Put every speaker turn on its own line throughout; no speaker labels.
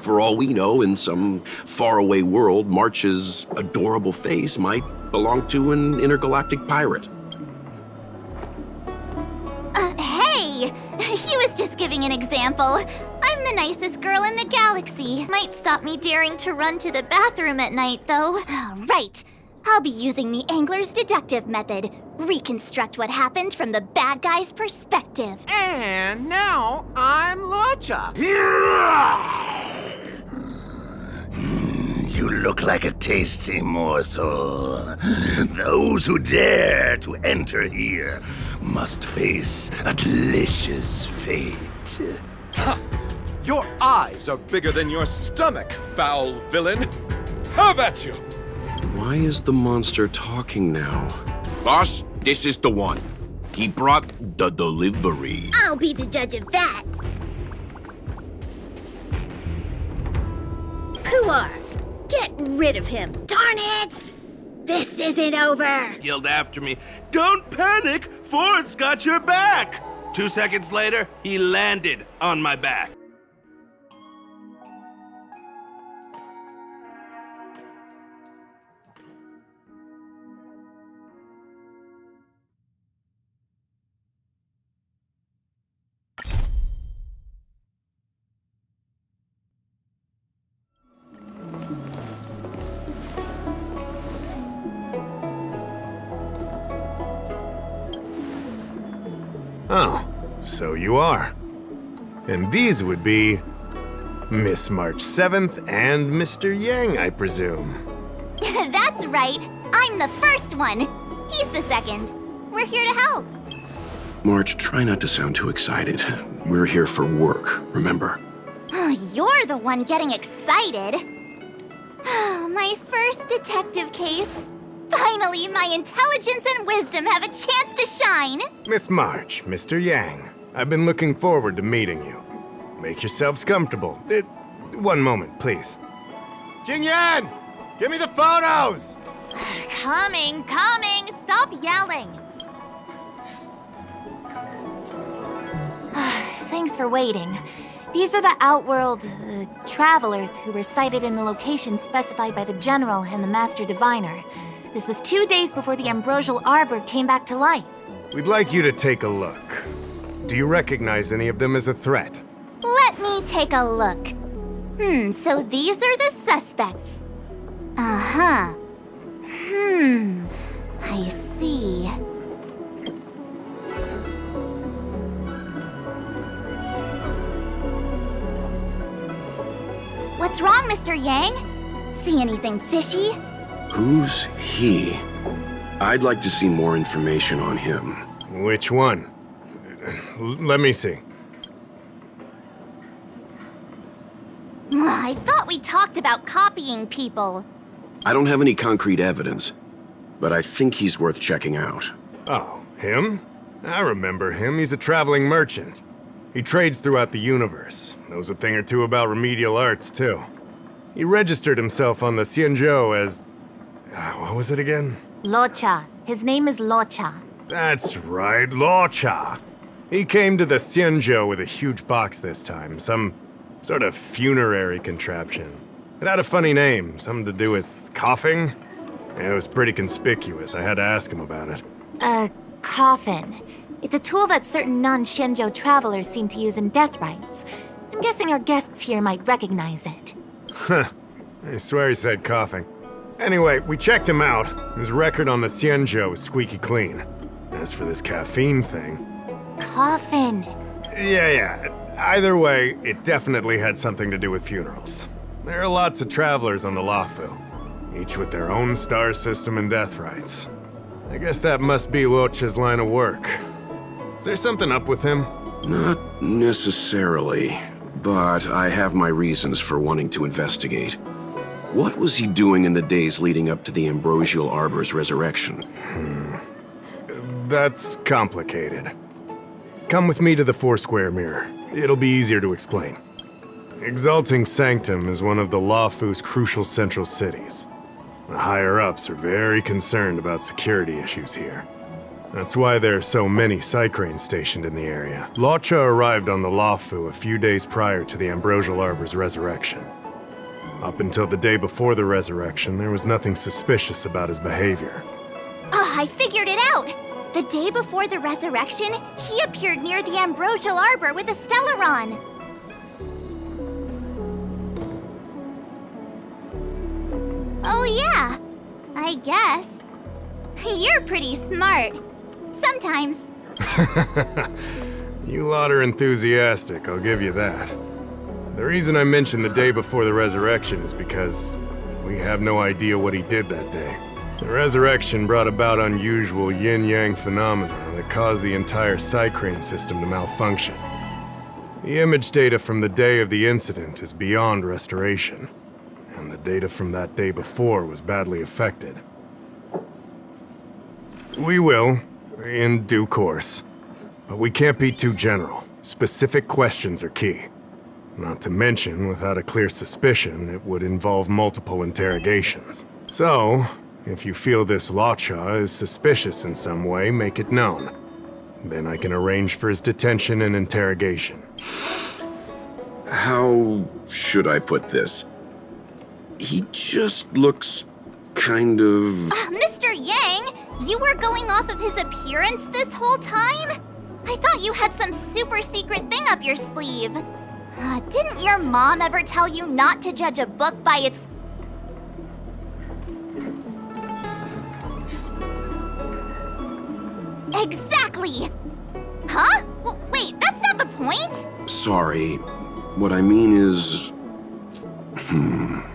For all we know, in some faraway world, March's adorable face might belong to an intergalactic pirate.
Hey! He was just giving an example. I'm the nicest girl in the galaxy. Might stop me daring to run to the bathroom at night, though. Right. I'll be using the angler's deductive method. Reconstruct what happened from the bad guy's perspective.
And now I'm Luocha.
You look like a tasty morsel. Those who dare to enter here must face a delicious fate.
Ha! Your eyes are bigger than your stomach, foul villain! Have at you!
Why is the monster talking now? Boss, this is the one. He brought the delivery.
I'll be the judge of that. Puar, get rid of him. Darn it! This isn't over.
Yelled after me, "Don't panic! Ford's got your back!" 2 seconds later, he landed on my back.
Oh, so you are. And these would be Miss March 7th and Mr. Yang, I presume.
That's right. I'm the first one. He's the second. We're here to help.
March, try not to sound too excited. We're here for work, remember?
You're the one getting excited. My first detective case. Finally, my intelligence and wisdom have a chance to shine.
Miss March, Mr. Yang, I've been looking forward to meeting you. Make yourselves comfortable. One moment, please. Jinyan! Give me the photos!
Coming. Stop yelling.
Thanks for waiting. These are the Outworld travelers who were sighted in the location specified by the General and the Master Diviner. This was 2 days before the Ambrosial Arbor came back to life.
We'd like you to take a look. Do you recognize any of them as a threat?
Let me take a look. So these are the suspects. Uh-huh. I see. What's wrong, Mr. Yang? See anything fishy?
Who's he? I'd like to see more information on him.
Which one? Let me see.
I thought we talked about copying people.
I don't have any concrete evidence, but I think he's worth checking out.
Oh, him? I remember him. He's a traveling merchant. He trades throughout the universe. Knows a thing or two about remedial arts, too. He registered himself on the Xianzhou as... what was it again?
Luocha. His name is Luocha.
That's right, Luocha. He came to the Xianzhou with a huge box this time. Some sort of funerary contraption. It had a funny name, something to do with coughing. It was pretty conspicuous. I had to ask him about it.
A coffin. It's a tool that certain non-Xianzhou travelers seem to use in death rites. I'm guessing our guests here might recognize it.
Huh. I swear he said coughing. Anyway, we checked him out. His record on the Xianzhou is squeaky clean. As for this caffeine thing...
Coffin.
Yeah. Either way, it definitely had something to do with funerals. There are lots of travelers on the Luofu, each with their own star system and death rites. I guess that must be Luocha's line of work. Is there something up with him?
Not necessarily, but I have my reasons for wanting to investigate. What was he doing in the days leading up to the Ambrosial Arbor's resurrection?
That's complicated. Come with me to the Foursquare Mirror. It'll be easier to explain. Exalting Sanctum is one of the Luofu's crucial central cities. The higher-ups are very concerned about security issues here. That's why there are so many Psycranes stationed in the area. Luocha arrived on the Luofu a few days prior to the Ambrosial Arbor's resurrection. Up until the day before the resurrection, there was nothing suspicious about his behavior.
I figured it out! The day before the resurrection, he appeared near the Ambrosial Arbor with a Stellaron. Oh yeah, I guess. You're pretty smart. Sometimes.
You lot are enthusiastic, I'll give you that. The reason I mentioned the day before the resurrection is because we have no idea what he did that day. The resurrection brought about unusual yin-yang phenomena that caused the entire Psycrane system to malfunction. The image data from the day of the incident is beyond restoration, and the data from that day before was badly affected. We will, in due course. But we can't be too general. Specific questions are key. Not to mention, without a clear suspicion, it would involve multiple interrogations. So, if you feel this Luocha is suspicious in some way, make it known. Then I can arrange for his detention and interrogation.
How should I put this? He just looks kind of...
Mr. Yang, you were going off of his appearance this whole time? I thought you had some super secret thing up your sleeve. Didn't your mom ever tell you not to judge a book by its... Exactly! Huh? Well, wait, that's not the point!
Sorry. What I mean is...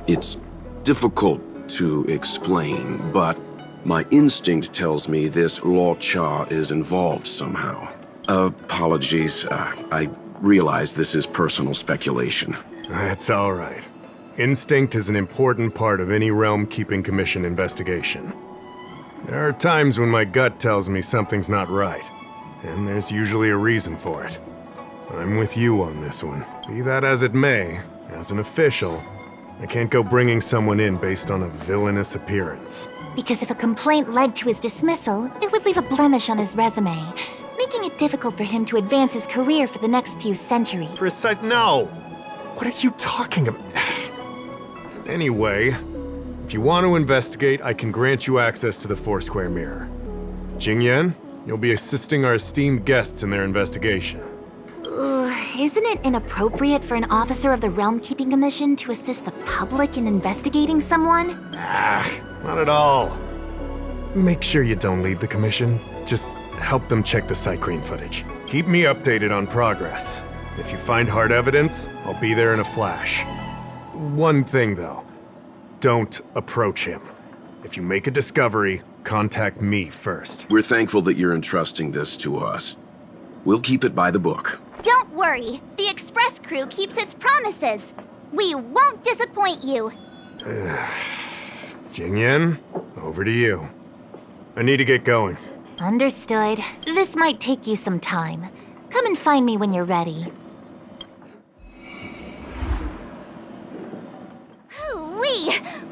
It's difficult to explain, but my instinct tells me this Luocha is involved somehow. Apologies, I realize this is personal speculation.
That's all right. Instinct is an important part of any Realm Keeping Commission investigation. There are times when my gut tells me something's not right, and there's usually a reason for it. I'm with you on this one. Be that as it may, as an official, I can't go bringing someone in based on a villainous appearance.
Because if a complaint led to his dismissal, it would leave a blemish on his resume, making it difficult for him to advance his career for the next few centuries.
No! What are you talking about? Anyway, if you want to investigate, I can grant you access to the Foursquare Mirror. Jingyan, you'll be assisting our esteemed guests in their investigation.
Isn't it inappropriate for an officer of the Realm Keeping Commission to assist the public in investigating someone?
Not at all. Make sure you don't leave the commission. Just help them check the Psycrane footage. Keep me updated on progress. If you find hard evidence, I'll be there in a flash. One thing, though. Don't approach him. If you make a discovery, contact me first.
We're thankful that you're entrusting this to us. We'll keep it by the book.
Don't worry, the Express crew keeps its promises. We won't disappoint you.
Jingyan, over to you. I need to get going.
Understood. This might take you some time. Come and find me when you're ready.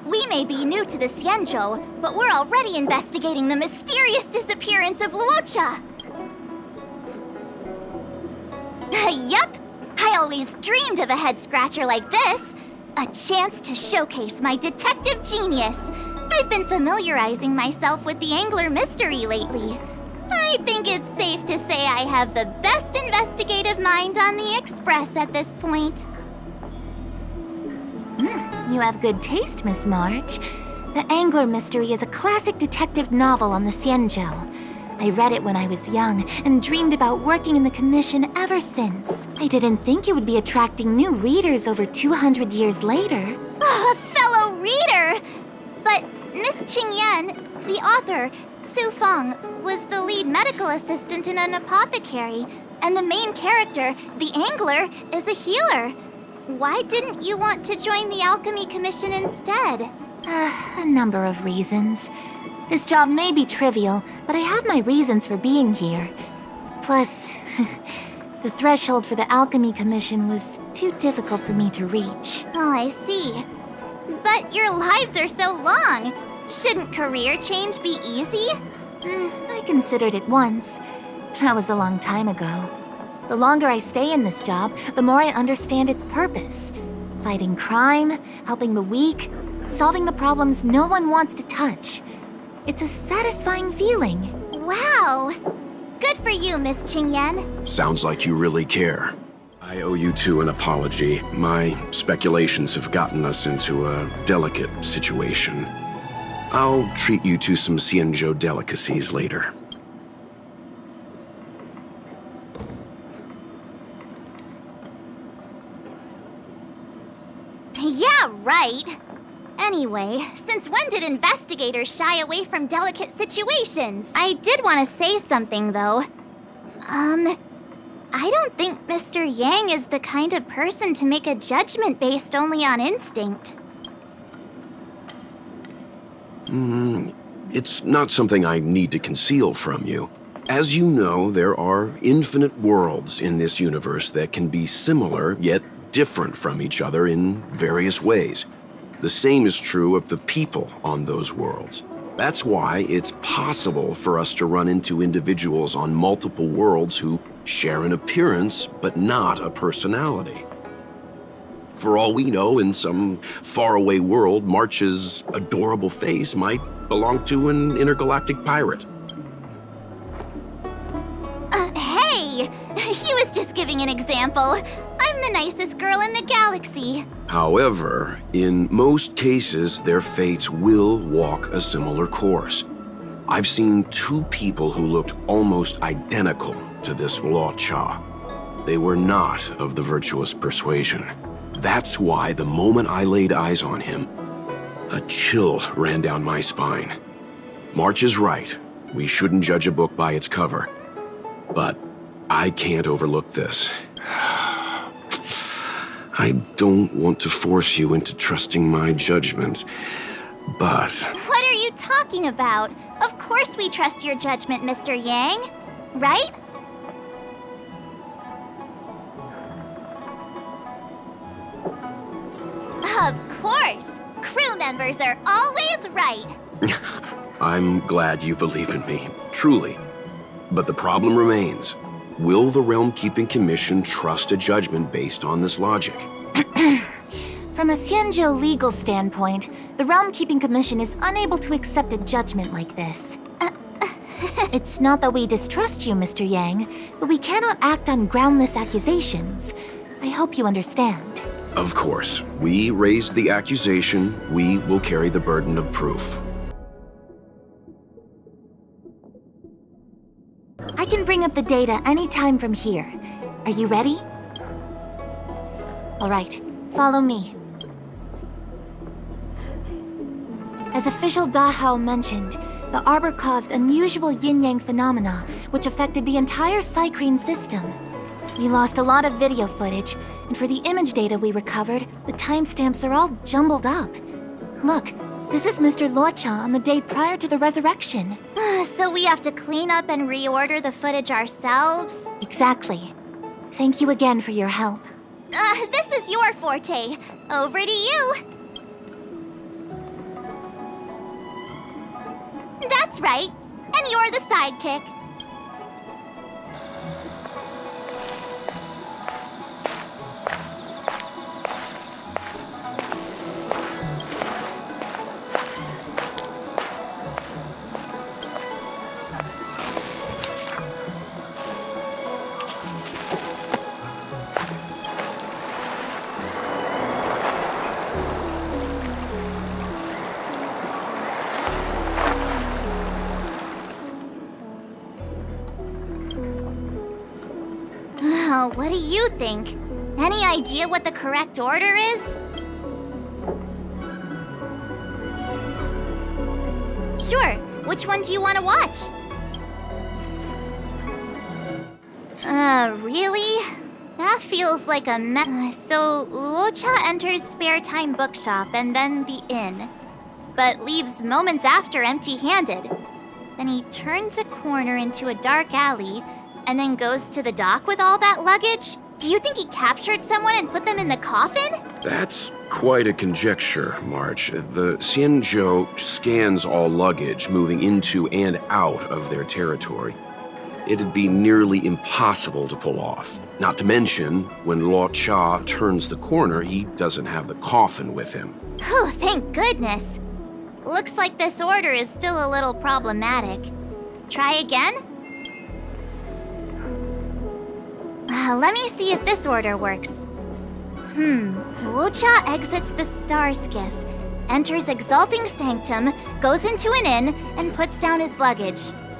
We may be new to the Xianzhou, but we're already investigating the mysterious disappearance of Luocha. Yup! I always dreamed of a head-scratcher like this. A chance to showcase my detective genius. I've been familiarizing myself with the Angler mystery lately. I think it's safe to say I have the best investigative mind on the Express at this point.
You have good taste, Miss March. The Angler Mystery is a classic detective novel on the Xianzhou. I read it when I was young and dreamed about working in the commission ever since. I didn't think it would be attracting new readers over 200 years later.
A fellow reader! But Miss Qingyan, the author, Su Feng, was the lead medical assistant in an apothecary, and the main character, the Angler, is a healer. Why didn't you want to join the Alchemy Commission instead?
A number of reasons. This job may be trivial, but I have my reasons for being here. Plus, the threshold for the Alchemy Commission was too difficult for me to reach.
Oh, I see. But your lives are so long. Shouldn't career change be easy?
I considered it once. That was a long time ago. The longer I stay in this job, the more I understand its purpose. Fighting crime, helping the weak, solving the problems no one wants to touch. It's a satisfying feeling.
Wow! Good for you, Miss Qingyan.
Sounds like you really care. I owe you two an apology. My speculations have gotten us into a delicate situation. I'll treat you to some Xianzhou delicacies later.
Yeah, right. Anyway, since when did investigators shy away from delicate situations? I did want to say something, though. I don't think Mr. Yang is the kind of person to make a judgment based only on instinct.
It's not something I need to conceal from you. As you know, there are infinite worlds in this universe that can be similar, yet different from each other in various ways. The same is true of the people on those worlds. That's why it's possible for us to run into individuals on multiple worlds who share an appearance, but not a personality. For all we know, in some faraway world, March's adorable face might belong to an intergalactic pirate.
Hey! He was just giving an example. I'm the nicest girl in the galaxy.
However, in most cases, their fates will walk a similar course. I've seen two people who looked almost identical to this Luocha. They were not of the virtuous persuasion. That's why the moment I laid eyes on him, a chill ran down my spine. March is right. We shouldn't judge a book by its cover. But I can't overlook this. I don't want to force you into trusting my judgment, but...
What are you talking about? Of course we trust your judgment, Mr. Yang. Right? Of course! Crew members are always right!
I'm glad you believe in me, truly. But the problem remains. Will the Realm Keeping Commission trust a judgment based on this logic?
From a Xianzhou legal standpoint, the Realm Keeping Commission is unable to accept a judgment like this. It's not that we distrust you, Mr. Yang, but we cannot act on groundless accusations. I hope you understand.
Of course. We raised the accusation. We will carry the burden of proof.
I can bring up the data anytime from here. Are you ready? All right, follow me. As official Dahao mentioned, the Arbor caused unusual yin-yang phenomena, which affected the entire Cycrene system. We lost a lot of video footage, and for the image data we recovered, the timestamps are all jumbled up. Look, this is Mr. Luocha on the day prior to the resurrection.
So we have to clean up and reorder the footage ourselves?
Exactly. Thank you again for your help.
This is your forte. Over to you. That's right. And you're the sidekick. What do you think? Any idea what the correct order is? Sure. Which one do you want to watch? Really? That feels like a mess. So, Luocha enters Spare Time Bookshop and then the inn, but leaves moments after empty-handed. Then he turns a corner into a dark alley, and then goes to the dock with all that luggage? Do you think he captured someone and put them in the coffin?
That's Quite a conjecture, March. The Xianzhou scans all luggage moving into and out of their territory. It'd be nearly impossible to pull off. Not to mention, when Luocha turns the corner, he doesn't have the coffin with him.
Oh, thank goodness. Looks like this order is still a little problematic. Try again? Let me see if this order works. Luocha exits the star skiff, enters Exalting Sanctum, goes into an inn, and puts down his luggage,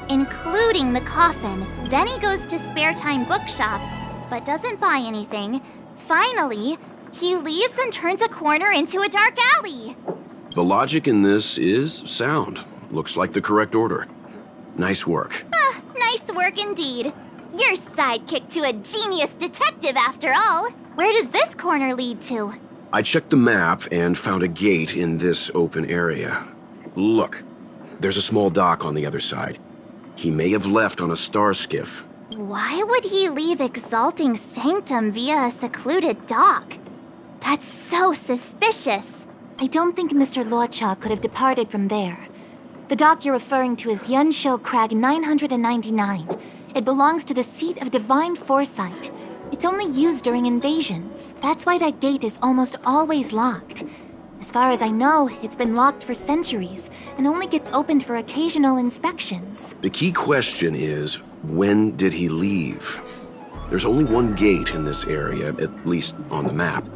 including the coffin. Then he goes to Spare Time Bookshop, but doesn't buy anything. Finally, he leaves and turns a corner into a dark alley.
The logic in this is sound. Looks like the correct order. Nice work.
Nice work indeed. You're sidekick to a genius detective after all. Where does this corner lead to?
I checked the map and found a gate in this open area. Look, there's a small dock on the other side. He may have left on a star skiff.
Why would he leave Exalting Sanctum via a secluded dock? That's so suspicious.
I don't think Mr. Luocha could have departed from there. The dock you're referring to is Xianzhou Crag 999. It belongs to the seat of divine foresight. It's only used during invasions. That's why that gate is almost always locked. As far as I know, it's been locked for centuries and only gets opened for occasional inspections.
The key question is, when did he leave? There's only one gate in this area, at least on the map.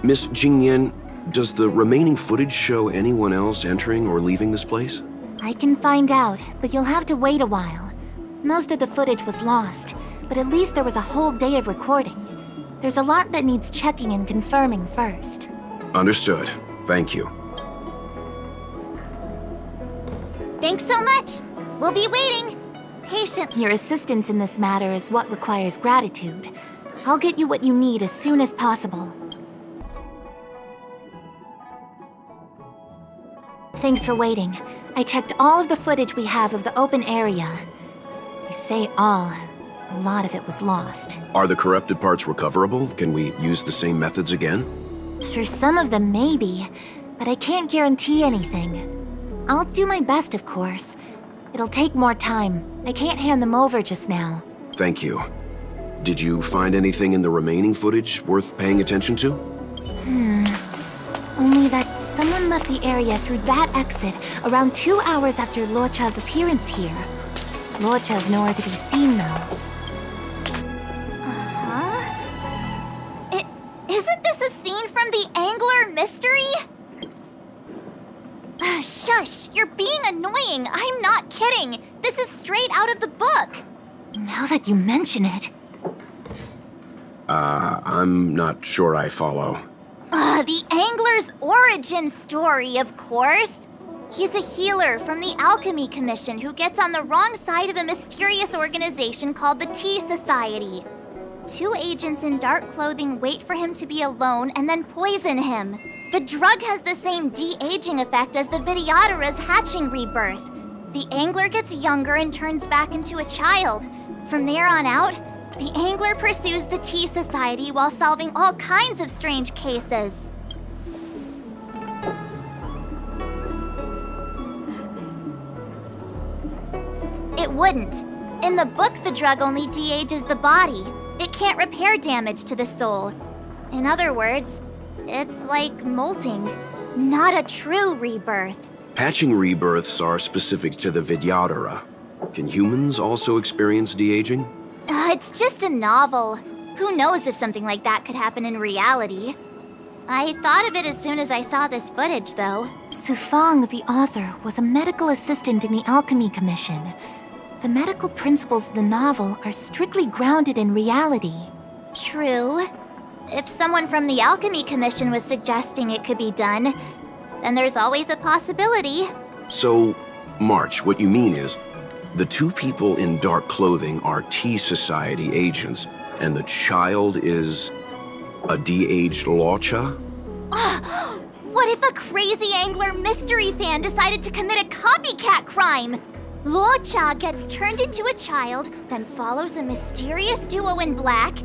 Miss Jingyan, does the remaining footage show anyone else entering or leaving this place?
I can find out, but you'll have to wait a while. Most of the footage was lost, but at least there was a whole day of recording. There's a lot that needs checking and confirming first.
Understood. Thank you.
Thanks so much. We'll be waiting. Patient.
Your assistance in this matter is what requires gratitude. I'll get you what you need as soon as possible. Thanks for waiting. I checked all of the footage we have of the open area. I say all. A lot of it was lost.
Are the corrupted parts recoverable? Can we use the same methods again?
For some of them, maybe, but I can't guarantee anything. I'll do my best, of course. It'll take more time. I can't hand them over just now.
Thank you. Did you find anything in the remaining footage worth paying attention to?
Only that someone left the area through that exit around 2 hours after Luocha's appearance here. Luocha's nowhere to be seen, though.
Isn't this a scene from the Angler mystery? Shush, you're being annoying. I'm not kidding. This is straight out of the book.
Now that you mention it.
I'm not sure I follow.
The Angler's origin story, of course. He's a healer from the Alchemy Commission who gets on the wrong side of a mysterious organization called the Tea Society. 2 agents in dark clothing wait for him to be alone and then poison him. The drug has the same de-aging effect as the Vidyadhara's hatching rebirth. The Angler gets younger and turns back into a child. From there on out, the Angler pursues the Tea Society while solving all kinds of strange cases. It wouldn't. In the book, the drug only de-ages the body. It can't repair damage to the soul. In other words, it's like molting, not a true rebirth.
Patching rebirths are specific to the Vidyadhara. Can humans also experience de-aging?
It's just a novel. Who knows if something like that could happen in reality? I thought of it as soon as I saw this footage, though.
Sufang, the author, was a medical assistant in the Alchemy Commission. The medical principles of the novel are strictly grounded in reality.
True. If someone from the Alchemy Commission was suggesting it could be done, then there's always a possibility.
So, March, what you mean is, the 2 people in dark clothing are Tea Society agents, and the child is a de-aged Luocha?
What if a crazy Angler mystery fan decided to commit a copycat crime? Luocha gets turned into a child, then follows a mysterious duo in black,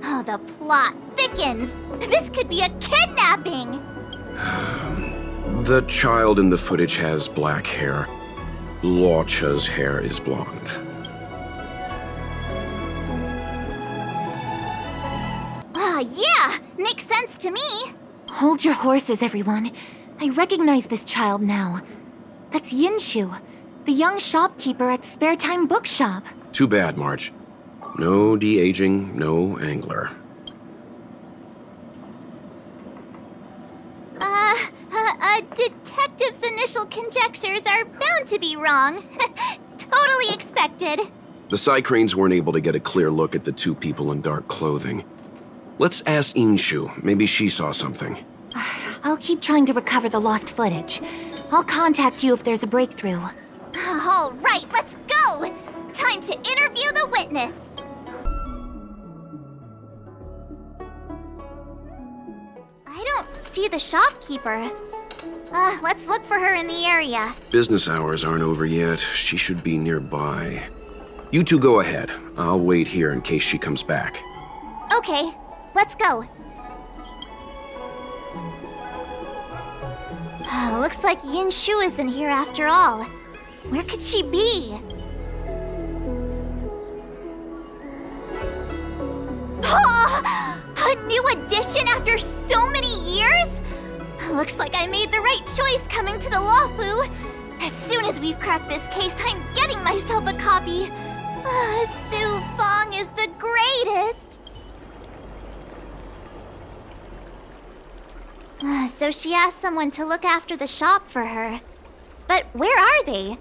Oh, the plot thickens. This could be a kidnapping.
The child in the footage has black hair. Luocha's hair is blonde.
Yeah, makes sense to me.
Hold your horses, everyone. I recognize this child now. That's Xianzhou, the young shopkeeper at Spare Time Bookshop.
Too bad, Marge. No de-aging, no angler.
Detective's initial conjectures are bound to be wrong. Totally expected.
The Psycranes weren't able to get a clear look at the two people in dark clothing. Let's ask Xianzhou. Maybe she saw something.
I'll keep trying to recover the lost footage. I'll contact you if there's a breakthrough.
All right, let's go. Time to interview the witness. I don't see the shopkeeper. Let's look for her in the area.
Business hours aren't over yet. She should be nearby. You two go ahead. I'll wait here in case she comes back.
Okay, let's go. Looks like Xianzhou isn't here after all. Where could she be? Oh, a new addition after so many years? Looks like I made the right choice coming to the Luofu. As soon as we've cracked this case, I'm getting myself a copy. Su Fong is the greatest. So she asked someone to look after the shop for her. But where are they?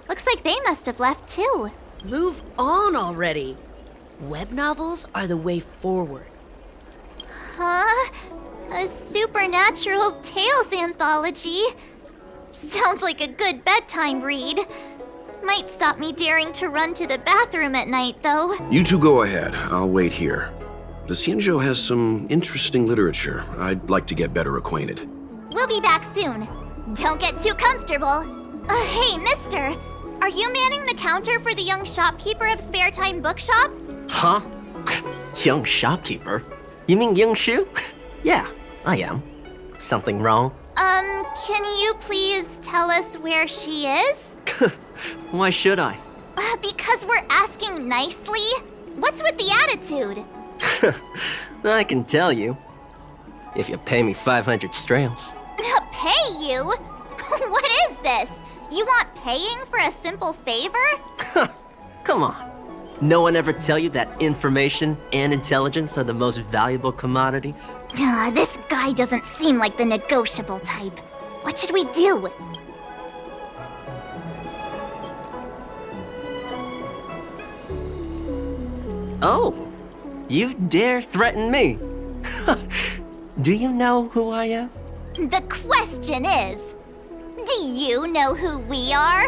Looks like they must have left too.
Move on already. Web novels are the way forward.
Huh? A supernatural tales anthology? Sounds like a good bedtime read. Might stop me daring to run to the bathroom at night, though.
You two go ahead. I'll wait here. The Xianzhou has some interesting literature. I'd like to get better acquainted.
We'll be back soon. Don't get too comfortable. Hey, mister. Are you manning the counter for the young shopkeeper of Spare Time Bookshop?
Huh? Young shopkeeper? You mean Xianzhou? Yeah, I am. Something wrong?
Can you please tell us where she is?
Why should I?
Because we're asking nicely. What's with the attitude?
I can tell you. If you pay me 500 strails.
Pay you? What is this? You want paying for a simple favor?
Come on. No one ever tell you that information and intelligence are the most valuable commodities?
This guy doesn't seem like the negotiable type. What should we do?
Oh, you dare threaten me? Do you know who I am?
The question is, do you know who we are?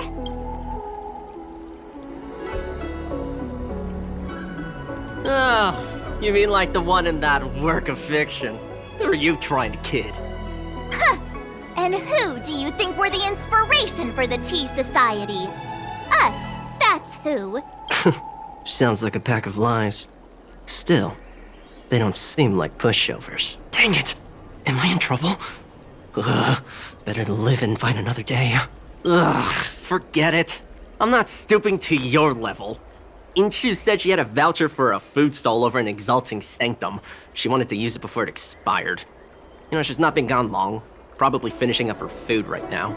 Oh, you mean like the one in that work of fiction? Who are you trying to kid?
And who do you think were the inspiration for the Tea Society? Us, that's who.
Sounds like a pack of lies. Still, they don't seem like pushovers. Dang it! Am I in trouble? Ugh, better to live and find another day. Ugh, forget it. I'm not stooping to your level. Inchu said she had a voucher for a food stall over in Exalting Sanctum. She wanted to use it before it expired. You know, she's not been gone long. Probably finishing up her food right now.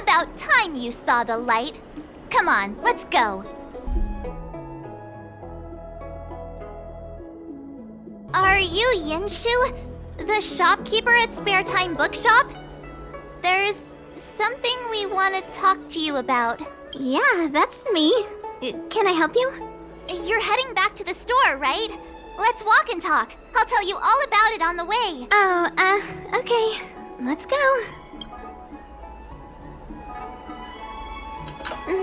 About time you saw the light. Come on, let's go. Are you Xianzhou, the shopkeeper at Spare Time Bookshop? There's something we want to talk to you about. Yeah, that's me. Can I help you? You're heading back to the store, right? Let's walk and talk. I'll tell you all about it on the way. Oh, okay. Let's go.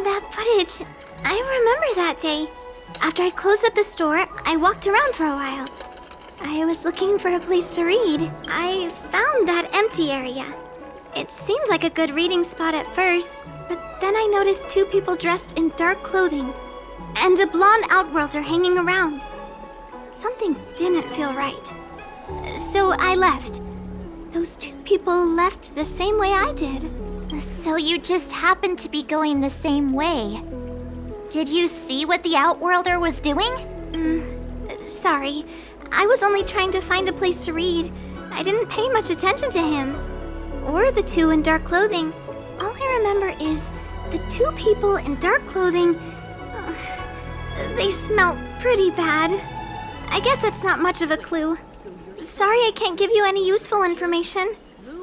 That footage, I remember that day. After I closed up the store, I walked around for a while. I was looking for a place to read. I found that empty area. It seemed like a good reading spot at first, but then I noticed two people dressed in dark clothing, and a blonde outworlder hanging around. Something didn't feel right. So I left. Those two people left the same way I did. So you just happened to be going the same way. Did you see what the Outworlder was doing? Sorry. I was only trying to find a place to read. I didn't pay much attention to him. Or the two in dark clothing. All I remember is the two people in dark clothing... they smell pretty bad. I guess that's not much of a clue. Sorry I can't give you any useful information.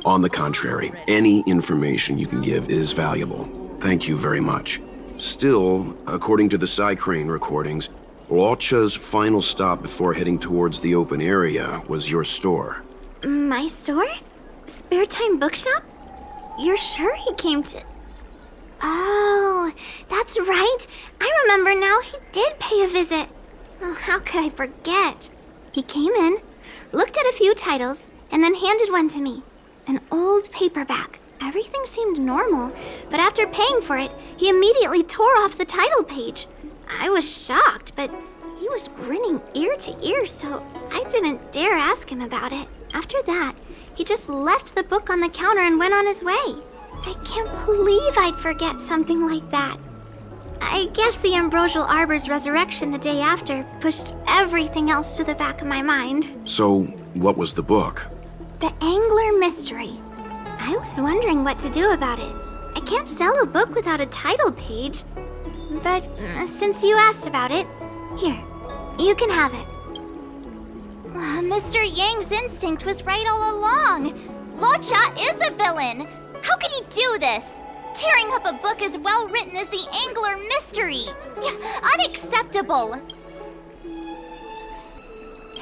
On the contrary, any information you can give is valuable. Thank you very much. Still, according to the Psycrane recordings, Luocha's final stop before heading towards the open area was your store.
My store? Spare Time Bookshop? You're sure he came to... Oh, that's right. I remember now, he did pay a visit. Oh, how could I forget? He came in, looked at a few titles, and then handed one to me. An old paperback. Everything seemed normal, but after paying for it, he immediately tore off the title page. I was shocked, but he was grinning ear to ear, so I didn't dare ask him about it. After that, he just left the book on the counter and went on his way. I can't believe I'd forget something like that. I guess the Ambrosial Arbor's resurrection the day after pushed everything else to the back of my mind.
So, what was the book?
The Angler Mystery. I was wondering what to do about it. I can't sell a book without a title page. But since you asked about it, here, you can have it. Mr. Yang's instinct was right all along. Luocha is a villain. How could he do this? Tearing up a book as well written as the Angler Mystery. Unacceptable.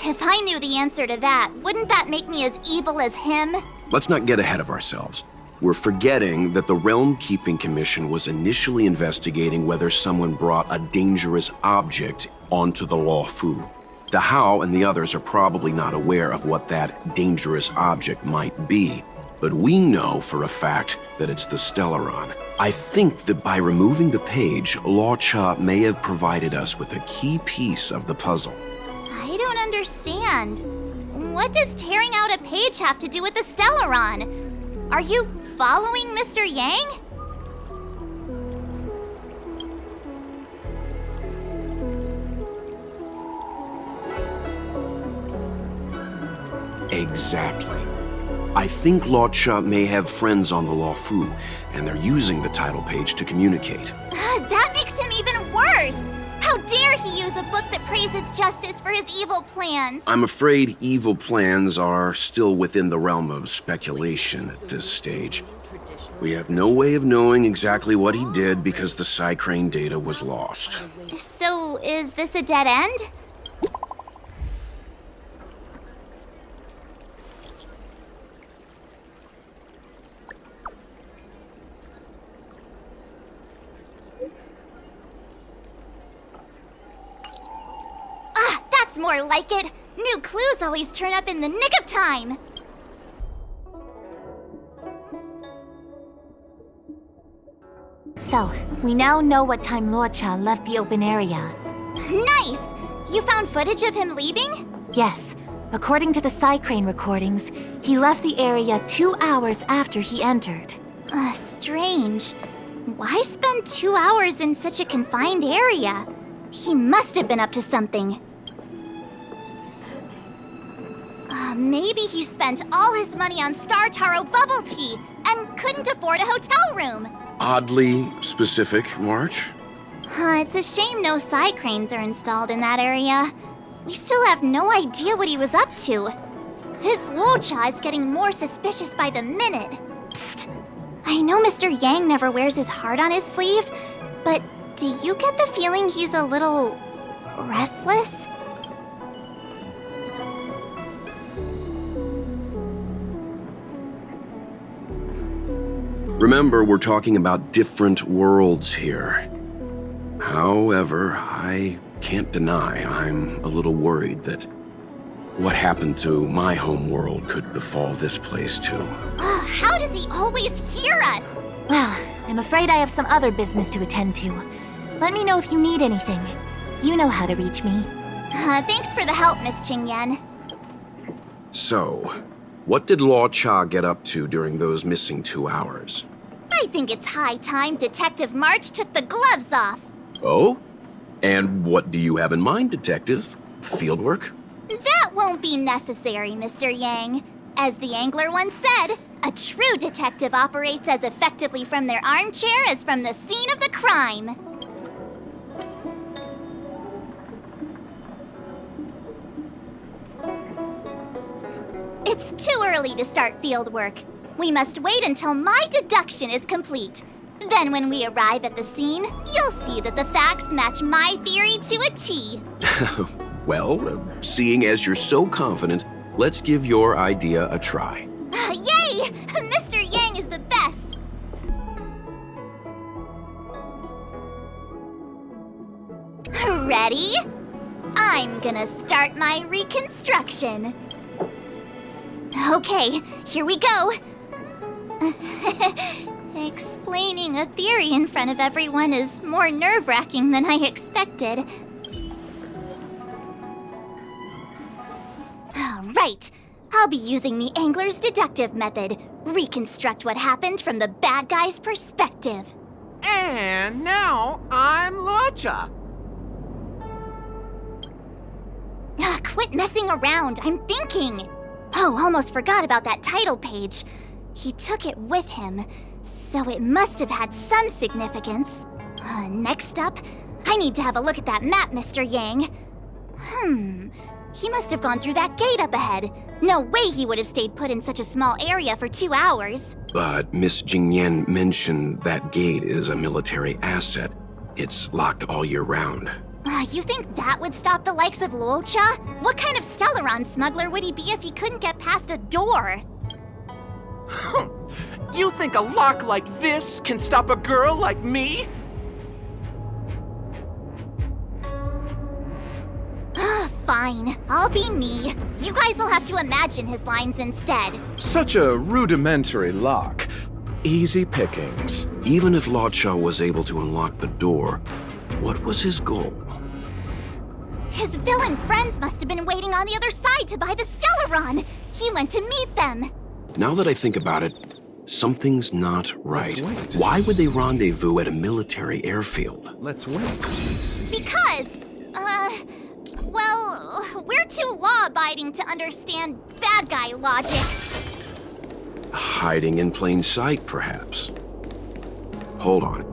If I knew the answer to that, wouldn't that make me as evil as him?
Let's not get ahead of ourselves. We're forgetting that the Realm Keeping Commission was initially investigating whether someone brought a dangerous object onto the Luofu. Dahao and the others are probably not aware of what that dangerous object might be, but we know for a fact that it's the Stellaron. I think that by removing the page, Luocha may have provided us with a key piece of the puzzle.
I don't understand. What does tearing out a page have to do with the Stellaron? Are you following Mr. Yang?
Exactly. I think Luocha may have friends on the Luofu, and they're using the title page to communicate.
That makes him even worse! How dare he use a book that praises justice for his evil plans?
I'm afraid evil plans are still within the realm of speculation at this stage. We have no way of knowing exactly what he did because the Psycrane data was lost.
So, is this a dead end? That's more like it. New clues always turn up in the nick of time.
So, we now know what time Luocha left the open area.
Nice! You found footage of him leaving?
Yes. According to the Psycrane recordings, he left the area 2 hours after he entered.
Strange. Why spend 2 hours in such a confined area? He must have been up to something. Maybe he spent all his money on Star Taro bubble tea and couldn't afford a hotel room.
Oddly specific, March.
It's a shame no Psycranes are installed in that area. We still have no idea what he was up to. This Luocha is getting more suspicious by the minute. Psst. I know Mr. Yang never wears his heart on his sleeve, but do you get the feeling he's a little restless?
Remember, we're talking about different worlds here. However, I can't deny I'm a little worried that what happened to my home world could befall this place too.
How does he always hear us?
Well, I'm afraid I have some other business to attend to. Let me know if you need anything. You know how to reach me.
Thanks for the help, Miss Qingyan.
So, what did Luocha get up to during those missing 2 hours?
I think it's high time Detective March took the gloves off.
Oh? And what do you have in mind, Detective? Fieldwork?
That won't be necessary, Mr. Yang. As the angler once said, a true detective operates as effectively from their armchair as from the scene of the crime. It's too early to start field work. We must wait until my deduction is complete. Then when we arrive at the scene, you'll see that the facts match my theory to a T.
Well, seeing as you're so confident, let's give your idea a try.
Yay! Mr. Yang is the best! Ready? I'm gonna start my reconstruction. Okay, here we go. Explaining a theory in front of everyone is more nerve-wracking than I expected. Right. I'll be using the angler's deductive method. Reconstruct what happened from the bad guy's perspective.
And now I'm Luocha.
Quit messing around. I'm thinking. Oh, almost forgot about that title page. He took it with him, so it must have had some significance. Next up, I need to have a look at that map, Mr. Yang. He must have gone through that gate up ahead. No way he would have stayed put in such a small area for 2 hours.
But Miss Jingyan mentioned that gate is a military asset. It's locked all year round.
You think that would stop the likes of Luocha? What kind of Stellaron smuggler would he be if he couldn't get past a door?
You think a lock like this can stop a girl like me?
Fine, I'll be me. You guys will have to imagine his lines instead.
Such a rudimentary lock. Easy pickings.
Even if Luocha was able to unlock the door, what was his goal?
His villain friends must have been waiting on the other side to buy the Stellaron. He went to meet them.
Now that I think about it, something's not right.
Let's wait.
Why would they rendezvous at a military airfield?
Let's wait.
Because, well, we're too law-abiding to understand bad guy logic.
Hiding in plain sight, perhaps. Hold on.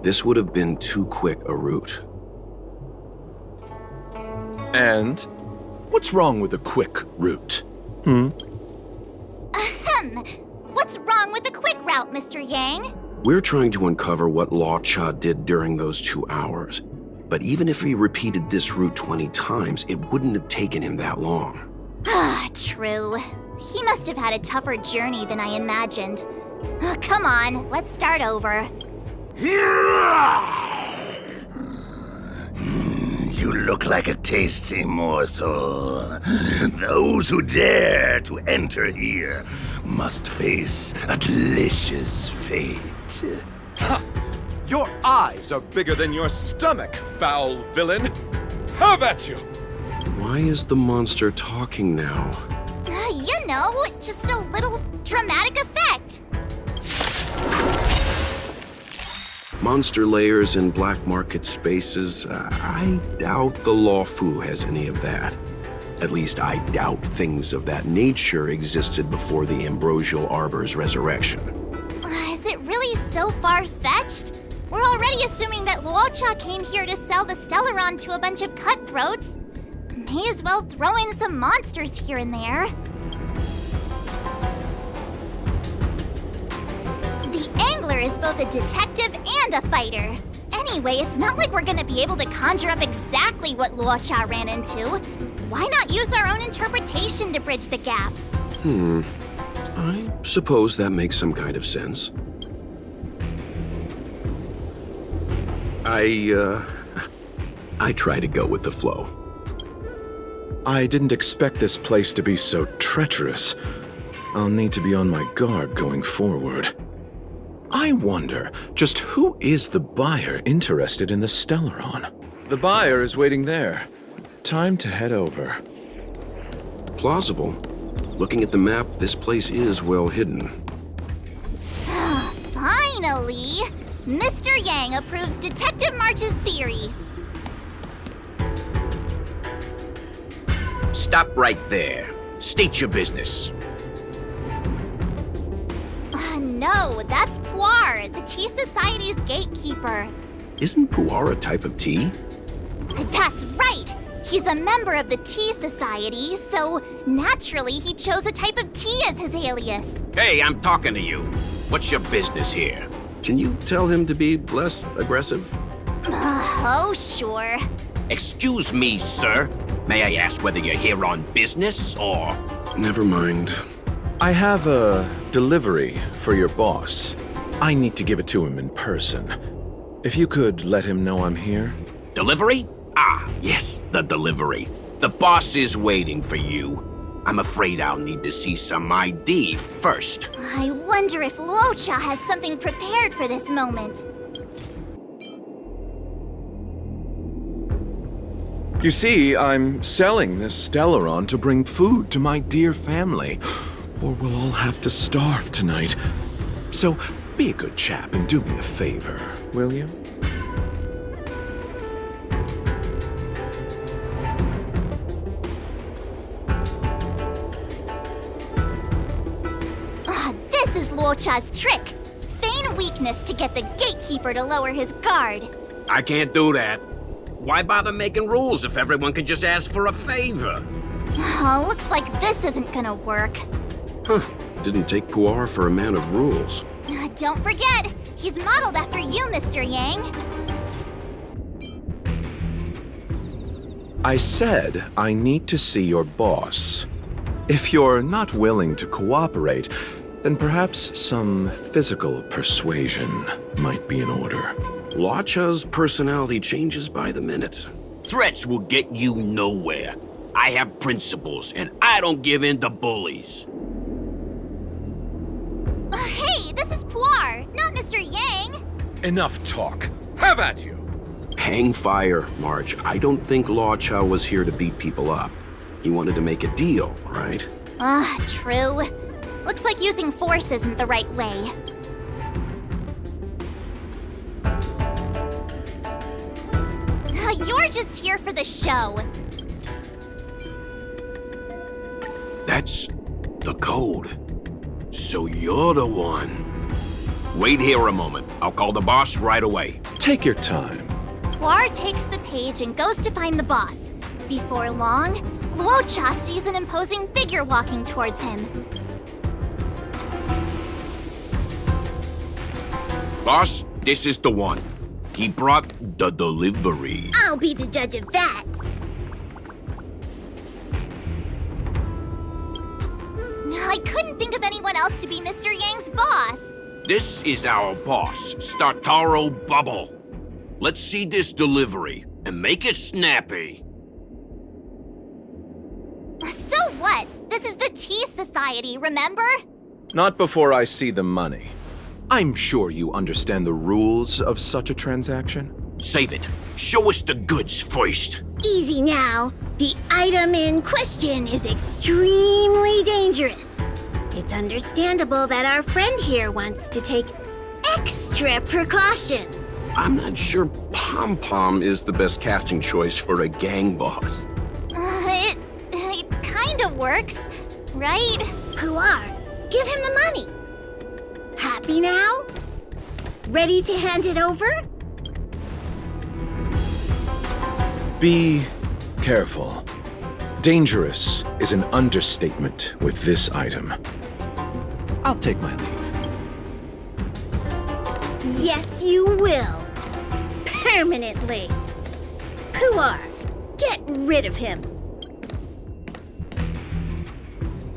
This would have been too quick a route.
And what's wrong with a quick route?
What's wrong with the quick route, Mr. Yang?
We're trying to uncover what Luocha did during those 2 hours. But even if he repeated this route 20 times, it wouldn't have taken him that long.
True. He must have had a tougher journey than I imagined. Come on, let's start over.
You look like a tasty morsel. Those who dare to enter here must face a delicious fate.
Ha! Your eyes are bigger than your stomach, foul villain! Have at you!
Why is the monster talking now?
You know, just a little dramatic effect.
Monster layers in black market spaces, I doubt the Luofu has any of that. At least I doubt things of that nature existed before the Ambrosial Arbor's resurrection.
Is it really so far-fetched? We're already assuming that Luocha came here to sell the Stellaron to a bunch of cutthroats. May as well throw in some monsters here and there. The angler is both a detective and a fighter. Anyway, it's not like we're gonna be able to conjure up exactly what Luocha ran into. Why not use our own interpretation to bridge the gap?
I suppose that makes some kind of sense. I try to go with the flow.
I didn't expect this place to be so treacherous. I'll need to be on my guard going forward. I wonder, just who is the buyer interested in the Stellaron? The buyer is waiting there. Time to head over.
Plausible. Looking at the map, this place is well hidden.
Finally! Mr. Yang approves Detective March's theory.
Stop right there. State your business.
No, that's Puar, the Tea Society's gatekeeper.
Isn't puar a type of tea?
That's right! He's a member of the Tea Society, so naturally he chose a type of tea as his alias.
Hey, I'm talking to you. What's your business here? Can you tell him to be less aggressive?
Oh, sure.
Excuse me, sir. May I ask whether you're here on business or... Never mind.
I have a delivery for your boss. I need to give it to him in person. If you could let him know I'm here.
Delivery? Ah, yes, the delivery. The boss is waiting for you. I'm afraid I'll need to see some ID first.
I wonder if Luocha has something prepared for this moment.
You see, I'm selling this Stellaron to bring food to my dear family, or we'll all have to starve tonight. So, be a good chap and do me a favor, will you?
This is Luocha's trick. Feign weakness to get the gatekeeper to lower his guard.
I can't do that. Why bother making rules if everyone can just ask for a favor?
Looks like this isn't gonna work.
Huh. Didn't take puar for a man of rules.
Don't forget, he's modeled after you, Mr. Yang.
I said I need to see your boss. If you're not willing to cooperate, then perhaps some physical persuasion might be in order.
Luocha's personality changes by the minute. Threats will get you nowhere. I have principles, and I don't give in to bullies.
Hey, this is Puar, not Mr. Yang.
Enough talk. Have at you!
Hang fire, March. I don't think Luocha was here to beat people up. He wanted to make a deal, right?
True. Looks like using force isn't the right way. You're just here for the show.
That's the code. So you're the one. Wait here a moment. I'll call the boss right away.
Take your time.
Puar takes the page and goes to find the boss. Before long, Luocha sees an imposing figure walking towards him.
Boss, this is the one. He brought the delivery.
I'll be the judge of that.
I couldn't think of anyone else to be Mr. Yang's boss.
This is our boss, Startaro Bubble. Let's see this delivery and make it snappy.
So what? This is the Tea Society, remember?
Not before I see the money. I'm sure you understand the rules of such a transaction.
Save it. Show us the goods first.
Easy now. The item in question is extremely dangerous. It's understandable that our friend here wants to take extra precautions.
I'm not sure Pom Pom is the best casting choice for a gang boss.
It kinda works, right?
Puar, give him the money. Happy now? Ready to hand it over?
Be careful. Dangerous is an understatement with this item. I'll take my leave.
Yes, you will. Permanently. Puar, get rid of him.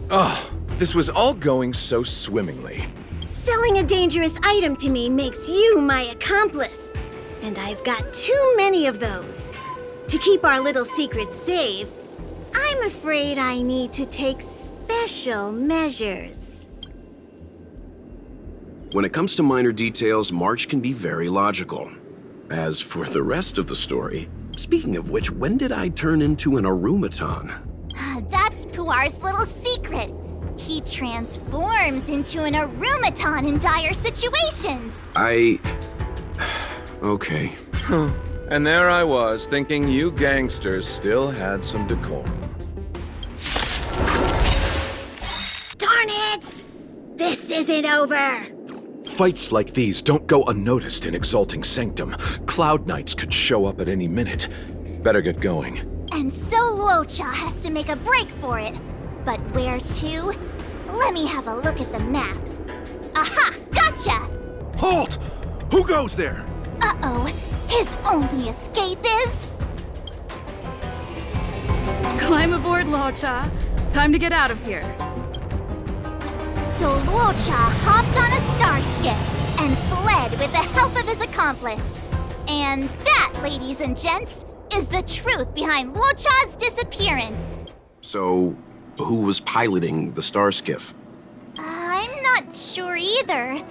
Oh, this was all going so swimmingly.
Selling a dangerous item to me makes you my accomplice. And I've got too many of those. To keep our little secret safe, I'm afraid I need to take special measures.
When it comes to minor details, March can be very logical. As for the rest of the story, speaking of which, when did I turn into an Arumaton?
That's Puar's little secret. He transforms into an Arumaton in dire situations.
Okay.
And there I was, thinking you gangsters still had some decorum.
Darn it! This isn't over!
Fights like these don't go unnoticed in Exalting Sanctum. Cloud Knights could show up at any minute. Better get going.
And so Luocha has to make a break for it. But where to? Let me have a look at the map. Aha! Gotcha!
Halt! Who goes there?
Uh-oh. His only escape is...
Climb aboard, Luocha. Time to get out of here.
So Luocha hopped on a star skiff and fled with the help of his accomplice. And that, ladies and gents, is the truth behind Luocha's disappearance.
So, who was piloting the star skiff?
I'm not sure either.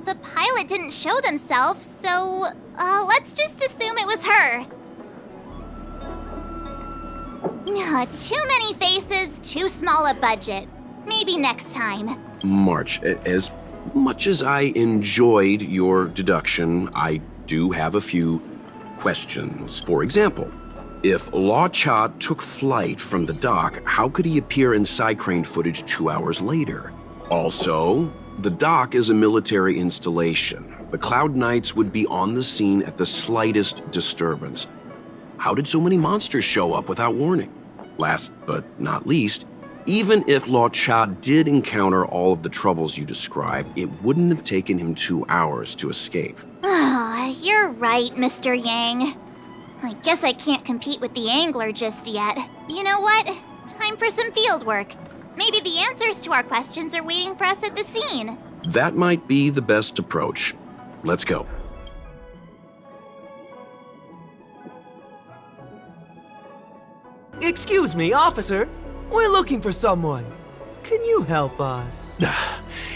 The pilot didn't show themselves, so let's just assume it was her. Too many faces, too small a budget. Maybe next time.
March, as much as I enjoyed your deduction, I do have a few questions. For example, if Luocha took flight from the dock, how could he appear in side crane footage 2 hours later? Also, the dock is a military installation. The Cloud Knights would be on the scene at the slightest disturbance. How did so many monsters show up without warning? Last but not least, even if Luocha did encounter all of the troubles you described, it wouldn't have taken him 2 hours to escape.
You're right, Mr. Yang. I guess I can't compete with the angler just yet. You know what? Time for some field work. Maybe the answers to our questions are waiting for us at the scene.
That might be the best approach. Let's go.
Excuse me, officer. We're looking for someone. Can you help us?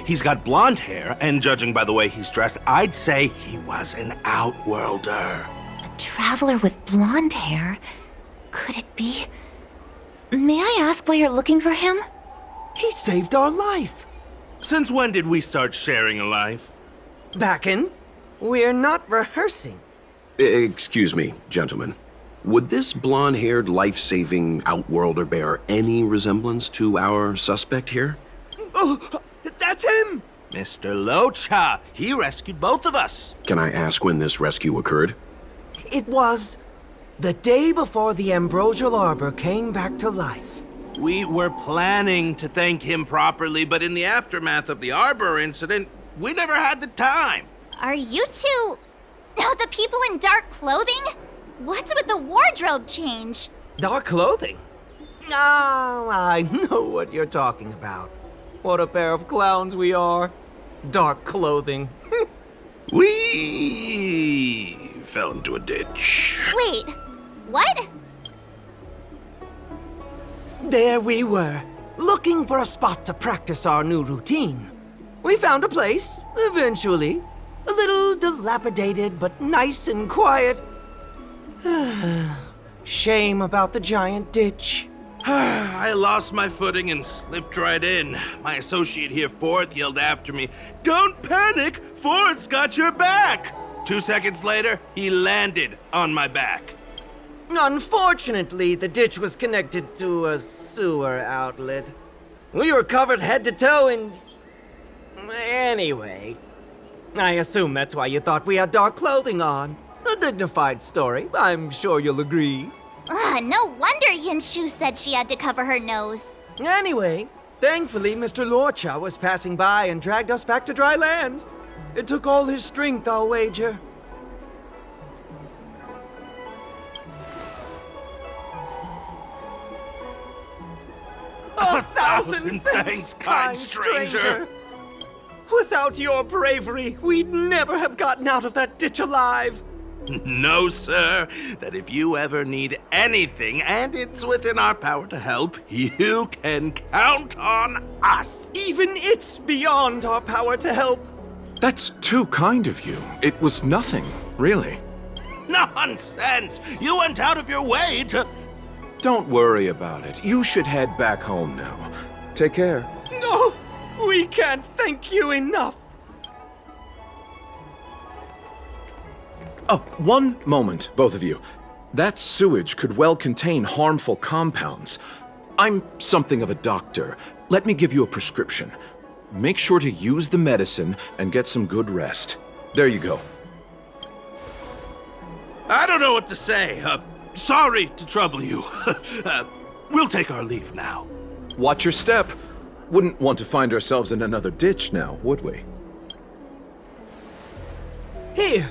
He's got blonde hair, and judging by the way he's dressed, I'd say he was an outworlder.
A traveler with blonde hair? Could it be? May I ask why you're looking for him?
He saved our life.
Since when did we start sharing a life?
Backen, we're not rehearsing.
Excuse me, gentlemen. Would this blonde-haired, life-saving outworlder bear any resemblance to our suspect here?
Oh, that's him!
Mr. Luocha, he rescued both of us.
Can I ask when this rescue occurred?
It was the day before the Ambrosial Arbor came back to life.
We were planning to thank him properly, but in the aftermath of the Arbor incident, we never had the time.
Are you two... the people in dark clothing? What's with the wardrobe change?
Dark clothing? Ah, I know what you're talking about. What a pair of clowns we are. Dark clothing.
We fell into a ditch.
Wait, what?
There we were, looking for a spot to practice our new routine. We found a place, eventually. A little dilapidated, but nice and quiet. Shame about the giant ditch.
I lost my footing and slipped right in. My associate here, Fourth, yelled after me, "Don't panic! Fourth's got your back!" 2 seconds later, he landed on my back.
Unfortunately, the ditch was connected to a sewer outlet. We were covered head to toe in... Anyway, I assume that's why you thought we had dark clothing on. A dignified story, I'm sure you'll agree.
No wonder Xianzhou said she had to cover her nose.
Anyway, thankfully Mr. Luocha was passing by and dragged us back to dry land. It took all his strength, I'll wager. A thousand thanks, kind stranger. Without your bravery, we'd never have gotten out of that ditch alive.
No, sir. That if you ever need anything, and it's within our power to help, you can count on us.
Even it's beyond our power to help.
That's too kind of you. It was nothing, really.
Nonsense! You went out of your way to...
Don't worry about it. You should head back home now. Take care.
No, we can't thank you enough.
Oh, one moment, both of you. That sewage could well contain harmful compounds. I'm something of a doctor. Let me give you a prescription. Make sure to use the medicine and get some good rest. There you go.
I don't know what to say. Sorry to trouble you. We'll take our leave now.
Watch your step. Wouldn't want to find ourselves in another ditch now, would we?
Here,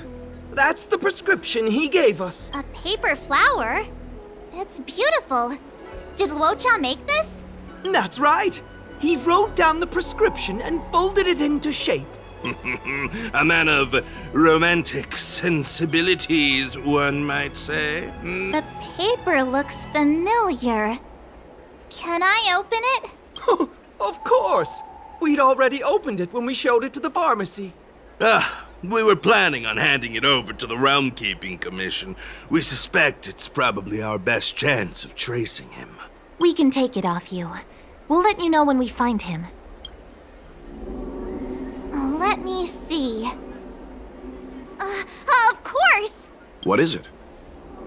that's the prescription he gave us.
A paper flower? It's beautiful. Did Luocha make this?
That's right. He wrote down the prescription and folded it into shape.
A man of romantic sensibilities, one might say.
The paper looks familiar. Can I open it?
Of course. We'd already opened it when we showed it to the pharmacy.
We were planning on handing it over to the Realm Keeping Commission. We suspect it's probably our best chance of tracing him.
We can take it off you. We'll let you know when we find him.
Let me see. Of course!
What is it?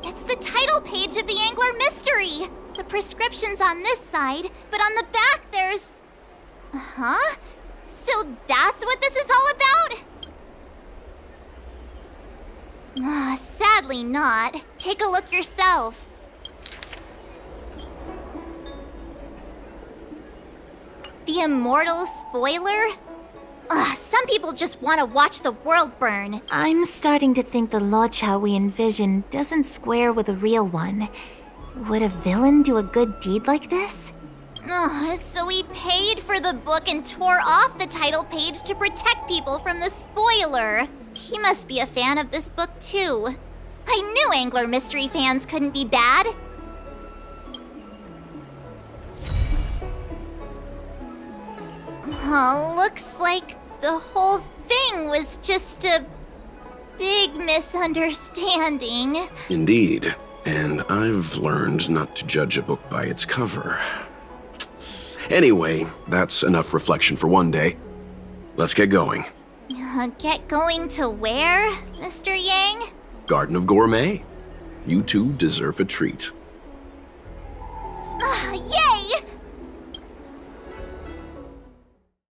It's the title page of the Angler Mystery! The prescription's on this side, but on the back there's... Huh? So that's what this is all about? Sadly not. Take a look yourself. The Immortal Spoiler? Some people just want to watch the world burn.
I'm starting to think the Luocha we envision doesn't square with a real one. Would a villain do a good deed like this?
So he paid for the book and tore off the title page to protect people from the spoiler. He must be a fan of this book too. I knew Angler Mystery fans couldn't be bad. Looks like the whole thing was just a big misunderstanding.
Indeed. And I've learned not to judge a book by its cover. Anyway, that's enough reflection for one day. Let's get going.
Get going to where, Mr. Yang?
Garden of Gourmet. You two deserve a treat.